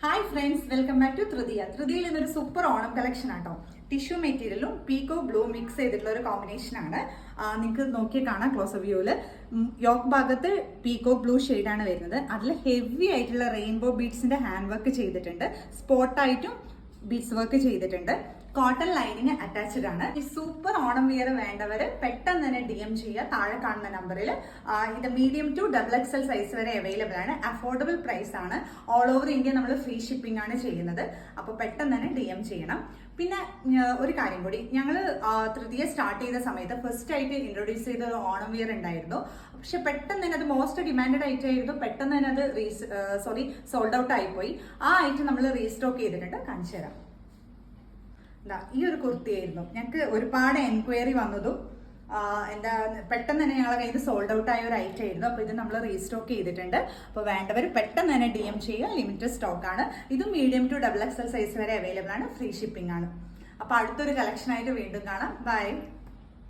Hi friends, welcome back to Tritiya. ത്രിതിയയിൽ ഇന്നൊരു super Onam collection ആട്ടോ. ടിഷ്യൂ മെറ്റീരിയലും പീക്കോ ബ്ലൂ മിക്സ് ചെയ്തിട്ടുള്ള ഒരു കോമ്പിനേഷൻ ആണ്. നിങ്ങൾക്ക് നോക്കി കാണാം ക്ലോസ് വ്യൂവിൽ. യോക്ക് ഭാഗത്ത് പീക്കോ ബ്ലൂ ആണ് വരുന്നത്. അതിൽ ഹെവി ആയിട്ടുള്ള റെയിൻബോ ബീഡ്സിന്റെ ഹാൻഡ് വർക്ക് ചെയ്തിട്ടുണ്ട്. സ്പോട്ടായിട്ടും ബീഡ്സ് വർക്ക് ചെയ്തിട്ടുണ്ട്. കോട്ടൺ ലൈനിങ് അറ്റാച്ച്ഡ് ആണ്. ഈ സൂപ്പർ ഓണം വിയർ വേണ്ടവർ പെട്ടെന്ന് തന്നെ DM ചെയ്യുക. താഴെ കാണുന്ന നമ്പറിൽ. ഇത് മീഡിയം ടു XXL സൈസ് വരെ അവൈലബിൾ ആണ്. അഫോർഡബിൾ പ്രൈസ് ആണ്. ഓൾ ഓവർ ഇന്ത്യ നമ്മൾ ഫ്രീ ഷിപ്പിംഗ് ആണ് ചെയ്യുന്നത്. അപ്പോൾ പെട്ടെന്ന് തന്നെ DM ചെയ്യണം. പിന്നെ ഒരു കാര്യം കൂടി, ഞങ്ങൾ തൃതീയ സ്റ്റാർട്ട് ചെയ്ത സമയത്ത് ഫസ്റ്റ് ആയിട്ട് ഇൻട്രൊഡ്യൂസ് ചെയ്ത ഒരു ഓണം വിയർ ഉണ്ടായിരുന്നു. പക്ഷെ പെട്ടെന്ന് തന്നെ അത് മോസ്റ്റ് ഡിമാൻഡഡ് ഐറ്റം ആയിരുന്നു. പെട്ടെന്ന് തന്നെ അത് സോൾഡ് ഔട്ട് ആയിപ്പോയി. ആ ഐറ്റം നമ്മൾ റീസ്റ്റോക്ക് ചെയ്തിട്ടുണ്ട്. കാണിച്ചു തരാം. ഈ ഒരു കുർത്തിയായിരുന്നു. ഞങ്ങൾക്ക് ഒരുപാട് എൻക്വയറി വന്നതും എന്താ പെട്ടെന്ന് തന്നെ ഞങ്ങളെ കയ്യിൽ സോൾഡ് ഔട്ട് ആയ ഒരു ഐറ്റം ആയിരുന്നു. അപ്പോൾ ഇത് നമ്മൾ റീസ്റ്റോക്ക് ചെയ്തിട്ടുണ്ട്. അപ്പോൾ വേണ്ടവർ പെട്ടെന്ന് തന്നെ DM ചെയ്യുക. ലിമിറ്റഡ് സ്റ്റോക്ക് ആണ്. ഇത് മീഡിയം ടു XXL സൈസ് വരെ അവൈലബിൾ ആണ്. ഫ്രീ ഷിപ്പിംഗ് ആണ്. അപ്പോൾ അടുത്തൊരു കളക്ഷൻ ആയിട്ട് വീണ്ടും കാണാം. ബൈ.